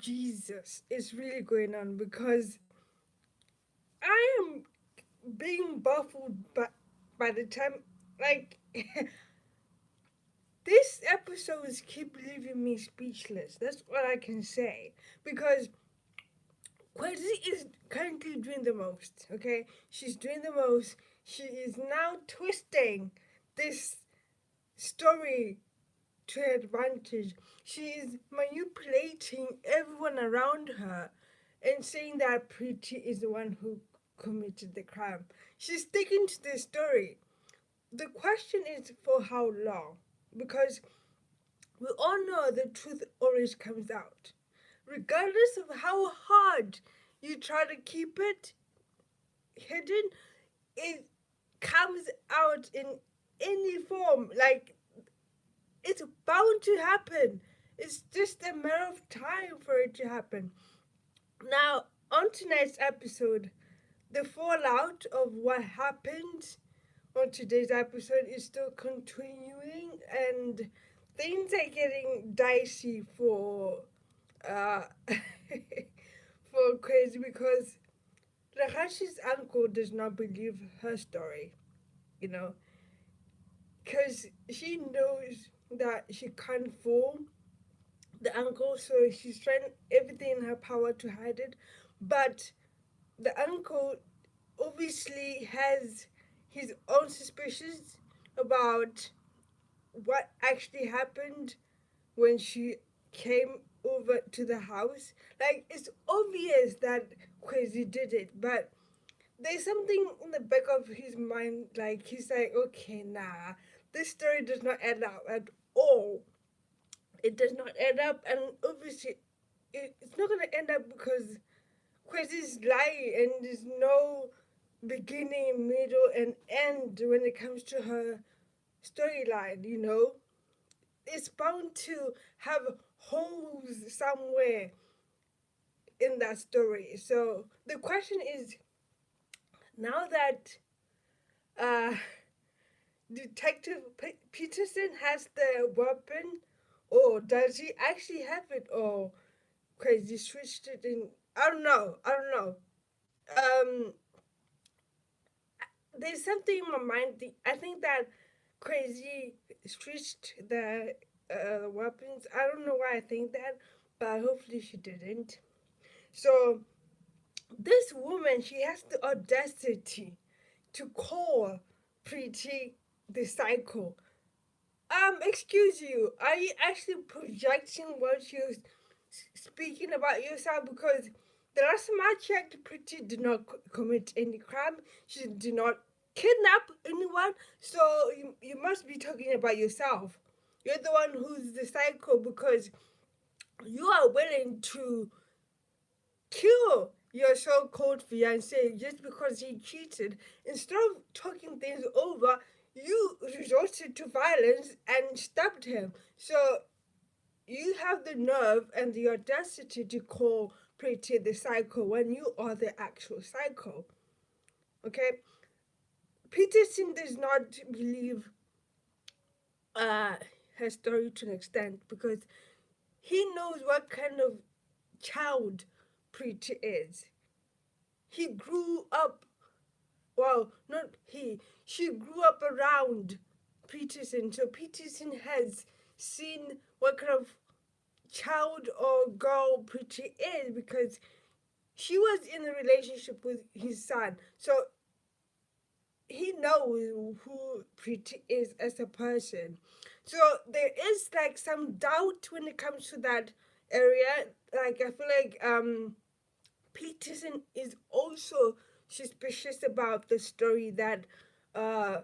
Jesus is really going on because I am being baffled by the time, like, these episodes keep leaving me speechless. That's what I can say. Because Khewzi is currently doing the most, okay? She's doing the most. She is now twisting this story to her advantage. She is manipulating everyone around her and saying that Pretty is the one who committed the crime. She's sticking to the story. The question is for how long? Because we all know the truth always comes out. Regardless of how hard you try to keep it hidden, it comes out in any form. Like, it's bound to happen. It's just a matter of time for it to happen. Now, on tonight's episode, the fallout of what happened on today's episode is still continuing, and things are getting dicey for uh for Crazy because Rakashi's uncle does not believe her story, you know, because she knows that she can't fool the uncle, so she's trying everything in her power to hide it. But the uncle obviously has his own suspicions about what actually happened when she came over to the house. Like, it's obvious that Kwezi did it, but there's something in the back of his mind, like, he's like, okay, nah, this story does not add up at all. It does not add up, and obviously, it's not gonna end up because Kwesi's lying, and there's no beginning, middle, and end when it comes to her storyline, you know? It's bound to have holes somewhere in that story. So the question is, now that uh, Detective Peterson has the weapon, or does he actually have it, or Crazy switched it in? I don't know. I don't know. Um, there's something in my mind. I think that Crazy switched the weapons. I don't know why I think that, but hopefully she didn't. So this woman, she has the audacity to call Pretty the psycho. Excuse you, are you actually projecting what you're speaking about yourself? Because the last time I checked, Pretty did not commit any crime. She did not kidnap anyone. So you must be talking about yourself. You're the one who's the psycho because you are willing to kill your so-called fiance just because he cheated. Instead of talking things over, you resorted to violence and stabbed him. So you have the nerve and the audacity to call Pretty the psycho when you are the actual psycho. Okay? Peterson does not believe uh, her story to an extent because he knows what kind of child Pretty is. He grew up, well, not he, she grew up around Peterson. So Peterson has seen what kind of child or girl Pretty is because she was in a relationship with his son. So he knows who Pretty is as a person. So there is like some doubt when it comes to that area. Like, I feel like Peterson is also suspicious about the story that uh,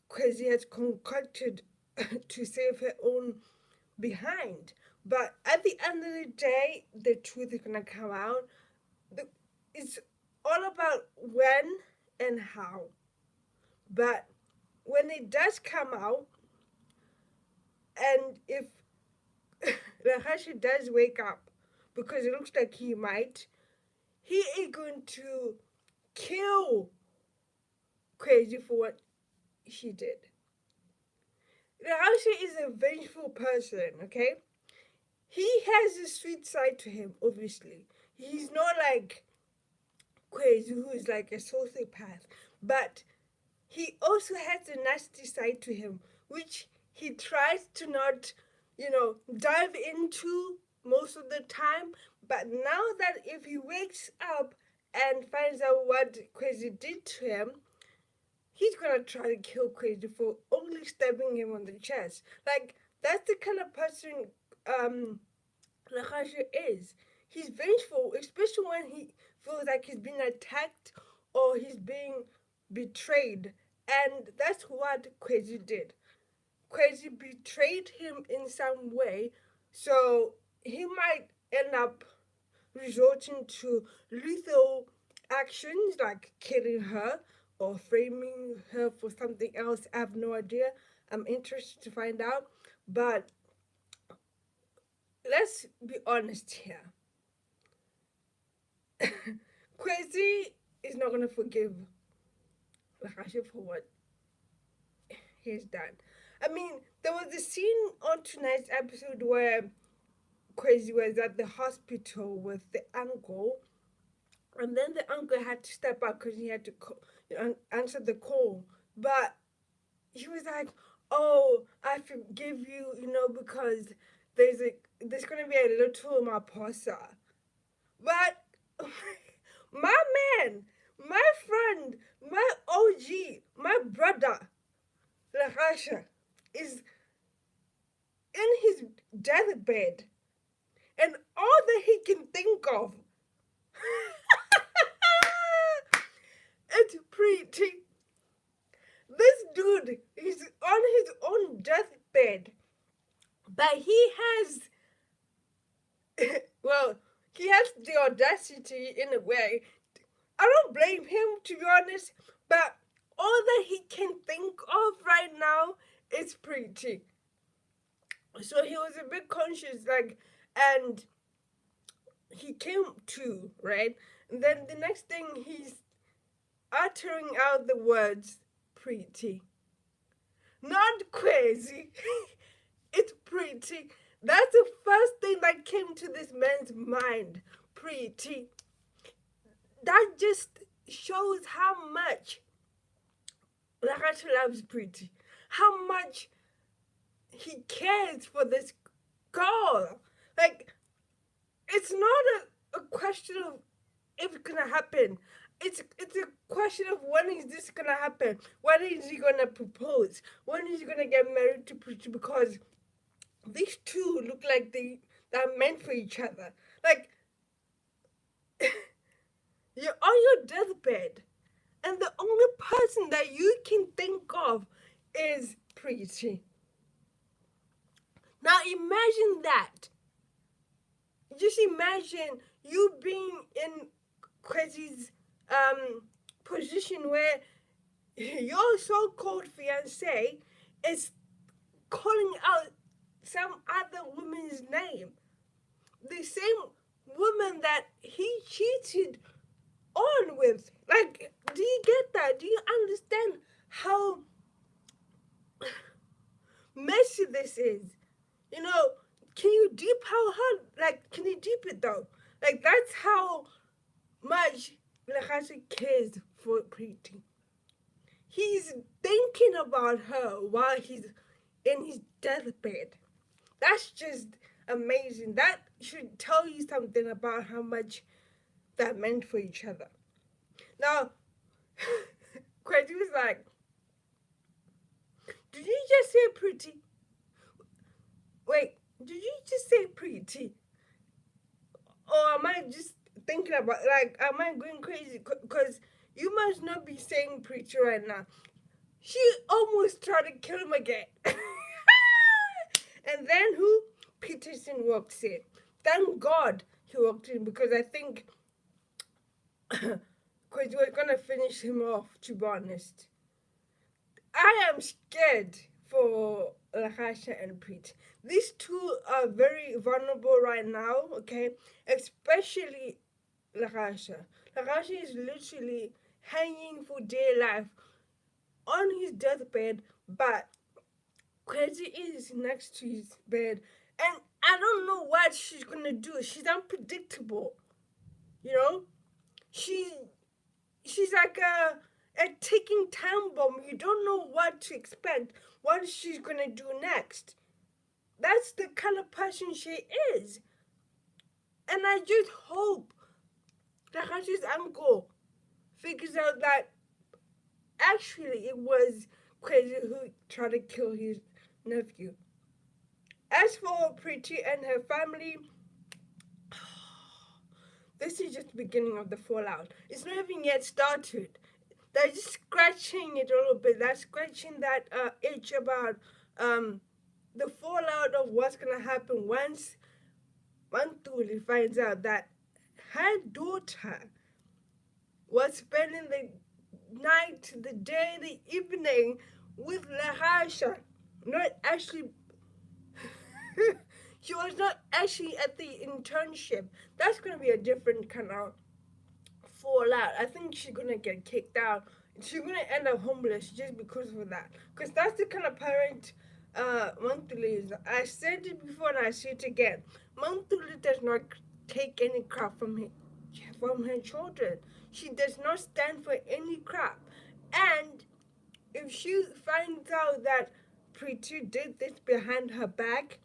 Kwezi has concocted to save her own behind. But at the end of the day, the truth is gonna come out. It's all about when and how. But when it does come out, and if Rahashi does wake up, because it looks like he might, he is going to kill Crazy for what she did. Rahashi is a vengeful person, okay? he has a sweet side to him, obviously. He's not like Khewzi, who is like a sociopath, but he also has a nasty side to him, which he tries to not, dive into most of the time. But now that if he wakes up and finds out what Khewzi did to him, he's gonna try to kill Khewzi for only stabbing him on the chest. Like, that's the kind of person Lehasa is. He's vengeful, especially when he feels like he's being attacked or he's being betrayed. And that's what Khewzi did. Khewzi betrayed him in some way, so he might end up resorting to lethal actions like killing her or framing her for something else. I have no idea. I'm interested to find out. But let's be honest here. Khewzi is not going to forgive Lehasa for what he's done. I mean, there was a scene on tonight's episode where Khewzi was at the hospital with the uncle, and then the uncle had to step out because he had to answer the call. But he was like, "Oh, I forgive you, because there's gonna be a little maposa." But my man, my friend, my OG, my brother, Lehasa, is in his deathbed, and all that he can think of, it's pretty. This dude is on his own deathbed, but he has, well, he has the audacity in a way. I don't blame him, to be honest, but all that he can think of right now is pretty. So he was a bit conscious, and he came to, right? And then the next thing he's uttering out the words pretty. Not Khewzi. It's pretty. That's the first thing that came to this man's mind. Pretty. That just shows how much Lehasa loves Pretty. How much he cares for this girl. Like, it's not a question of if it's gonna happen. It's a question of when is this gonna happen? When is he gonna propose? When is he gonna get married to Pretty? Because these two look like they're meant for each other. Like, you're on your deathbed, and the only person that you can think of is Pretty. Now imagine that. Just imagine you being in Khewzi's position where your so-called fiance is calling out some other woman's name. The same woman that he cheated on with. Like, do you get that? Do you understand how messy this is? Can you deep how hard? Like, can you deep it though? Like, that's how much Lehasa cares for Pretty. He's thinking about her while he's in his deathbed. That's just amazing. That should tell you something about how much they're meant for each other. Now, Khewzi was like, did you just say Pretty? Wait, did you just say Pretty? Or am I just thinking about, am I going crazy? Because you must not be saying Pretty right now. She almost tried to kill him again. And then who? Peterson walks in. Thank God he walked in, because I think because we're going to finish him off, to be honest. I am scared for Lehasa and Pete. These two are very vulnerable right now, okay? Especially Lehasa. Lehasa is literally hanging for dear life on his deathbed, but Khewzi is next to his bed. And I don't know what she's gonna do. She's unpredictable, you know. She she's like a ticking time bomb. You don't know what to expect. What she's gonna do next. That's the kind of person she is, and I just hope that Hashi's uncle figures out that actually it was Khewzi who tried to kill his nephew. As for Preeti and her family, this is just the beginning of the fallout. It's not even yet started. They're just scratching it a little bit. They're scratching that itch about the fallout of what's gonna happen once Mantuli finds out that her daughter was spending the night, the day, the evening with Lehasa. Not actually, she was not actually at the internship. That's gonna be a different kind of fallout. I think she's gonna get kicked out. She's gonna end up homeless just because of that. Because that's the kind of parent Mantuli is. I said it before and I say it again. Mantuli does not take any crap from her children. She does not stand for any crap. And if she finds out that Preeti did this behind her back,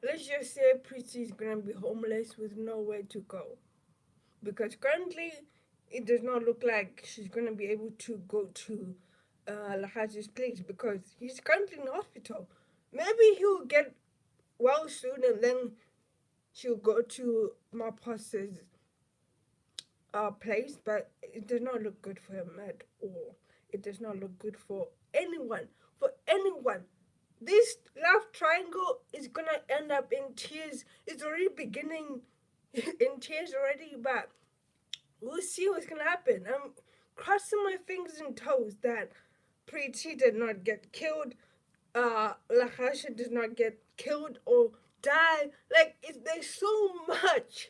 let's just say Preeti is gonna be homeless with nowhere to go. Because currently, it does not look like she's gonna be able to go to Lahaji's place because he's currently in the hospital. Maybe he'll get well soon and then she'll go to Mapas's place, but it does not look good for him at all. It does not look good for anyone. For anyone. This love triangle is gonna end up in tears. It's already beginning in tears already, but we'll see what's gonna happen. I'm crossing my fingers and toes that Preeti did not get killed, Lehasa does not get killed or die. Like, there's so much.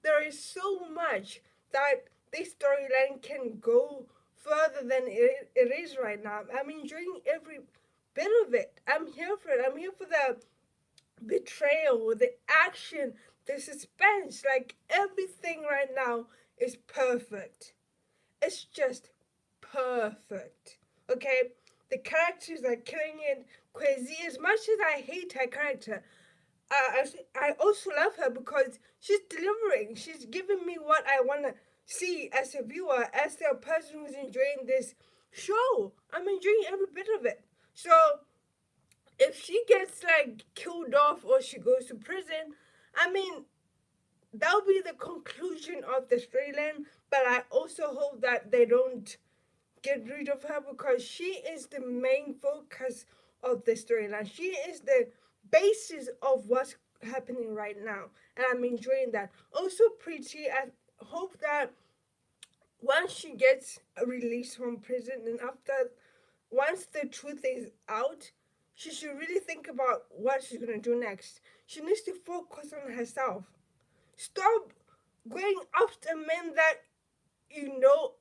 There is so much that this storyline can go further than it is right now. I'm enjoying every bit of it. I'm here for it. I'm here for the betrayal, the action, the suspense. Like, everything right now is perfect. It's just perfect. Okay? The characters are killing it. Khewzi, as much as I hate her character, I also love her because she's delivering. She's giving me what I want to see as a viewer, as a person who's enjoying this show. I'm enjoying every bit of it. So, if she gets like killed off or she goes to prison, I mean, that'll be the conclusion of the storyline. But I also hope that they don't get rid of her because she is the main focus of the storyline. She is the basis of what's happening right now, and I'm enjoying that. Also, Preeti, I hope that once she gets released from prison and once the truth is out, she should really think about what she's gonna do next. She needs to focus on herself. Stop going after men that you know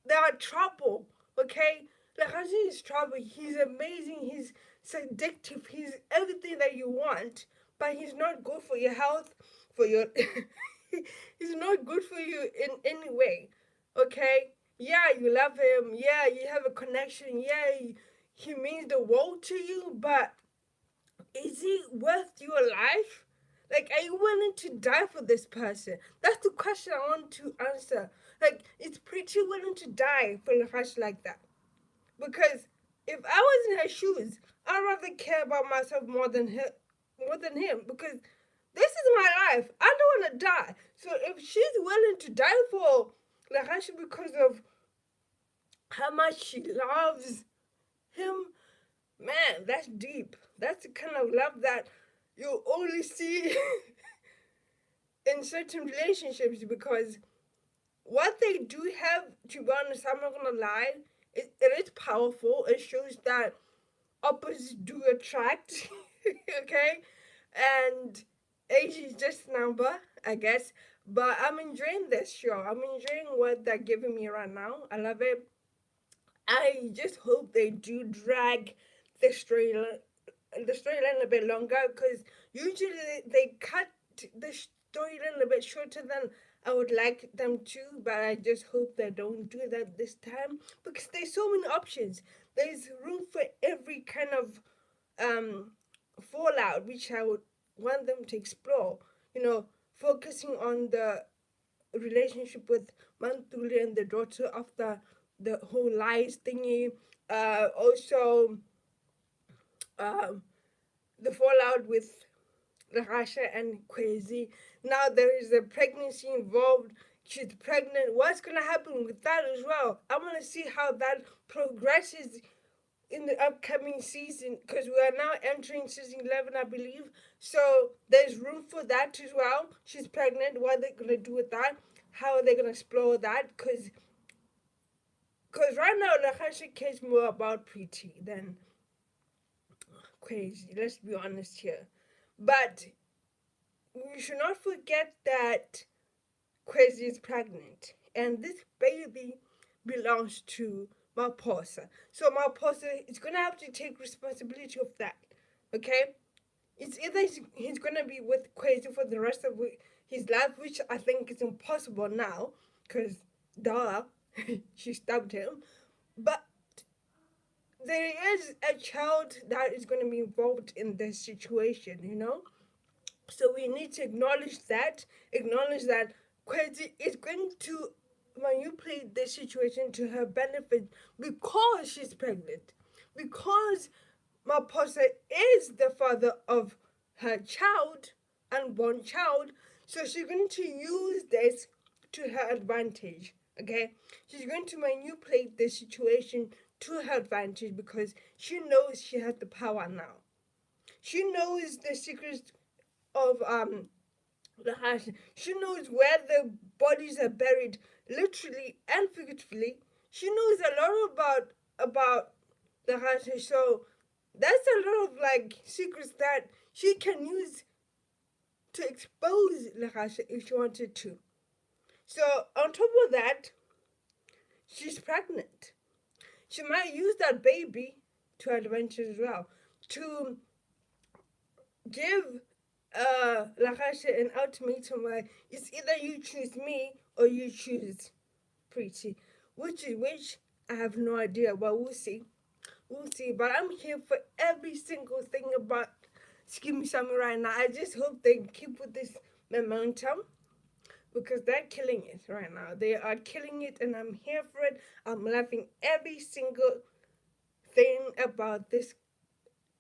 they are trouble. Okay, Lehasa is trouble. He's amazing. He's addictive. He's everything that you want, but he's not good for your health. For your, he's not good for you in any way. Okay, yeah, you love him. Yeah, you have a connection. Yeah, he means the world to you, but is he worth your life? Like, are you willing to die for this person? That's the question I want to answer. Like, is Preeti willing to die for Lehasa like that? Because if I was in her shoes, I'd rather care about myself more than him. Because this is my life. I don't want to die. So if she's willing to die for Lehasa because of how much she loves him, man, that's deep. That's the kind of love that you only see in certain relationships because what they do have, to be honest, I'm not gonna lie, it is powerful. It shows that opposites do attract, okay? And age is just a number, I guess. But I'm enjoying this show. I'm enjoying what they're giving me right now. I love it. I just hope they do drag the storyline the storyline a bit longer, because usually they cut the storyline a bit shorter than I would like them to, but I just hope they don't do that this time, because there's so many options. There's room for every kind of um, fallout, which I would want them to explore. You know, focusing on the relationship with Mantuli and the daughter after the whole lies thingy. Also, um, the fallout with Lehasa and Khewzi. Now there is a pregnancy involved. She's pregnant. What's gonna happen with that as well? I want to see how that progresses in the upcoming season, because we are now entering season 11, I believe. So there's room for that as well. She's pregnant. What are they gonna do with that? How are they gonna explore that? Because right now Lehasa cares more about Pretty than Khewzi. Let's be honest here. But we should not forget that Khewzi is pregnant, and this baby belongs to Maposa. So Maposa is gonna have to take responsibility of that. Okay, it's either he's gonna be with Khewzi for the rest of his life, which I think is impossible now, because duh, she stabbed him. But there is a child that is going to be involved in this situation, you know? So we need to acknowledge that Kwezi is going to manipulate the situation to her benefit because she's pregnant. Because Maposa is the father of her child, unborn child, so she's going to use this to her advantage. Okay? She's going to manipulate the situation to her advantage because she knows she has the power now. She knows the secrets of the house. She knows where the bodies are buried, literally and figuratively. She knows a lot about the house. So that's a lot of like secrets that she can use to expose Lehasa if she wanted to. So on top of that, she's pregnant. She might use that baby to her advantage as well, to give Lehasa an ultimatum where it's either you choose me or you choose Pretty. Which is which, I have no idea, but we'll see. We'll see. But I'm here for every single thing about Skeem right now. I just hope they keep with this momentum, because they're killing it right now. They are killing it, and I'm here for it. I'm loving every single thing about this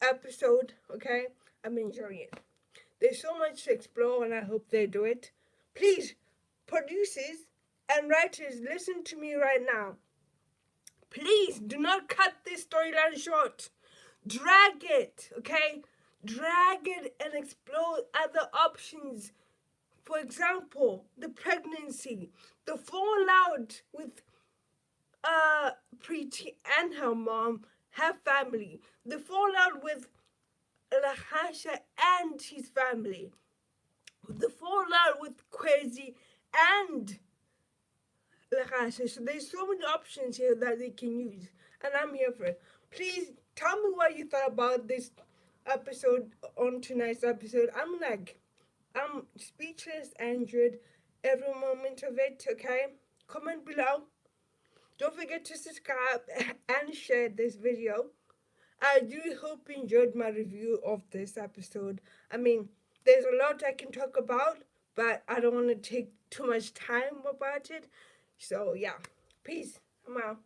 episode, okay? I'm enjoying it. There's so much to explore, and I hope they do it. Please, producers and writers, listen to me right now. Please do not cut this storyline short. Drag it, okay? Drag it and explore other options. For example, the pregnancy, the fallout with Preeti and her mom, her family, the fallout with Lehasa and his family, the fallout with Khewzi and Lehasa. So there's so many options here that they can use, and I'm here for it. Please tell me what you thought about this episode, on tonight's episode. I'm speechless and enjoyed every moment of it, okay? Comment below. Don't forget to subscribe and share this video. I do hope you enjoyed my review of this episode. I mean, there's a lot I can talk about, but I don't want to take too much time about it. So, yeah. Peace. I'm out.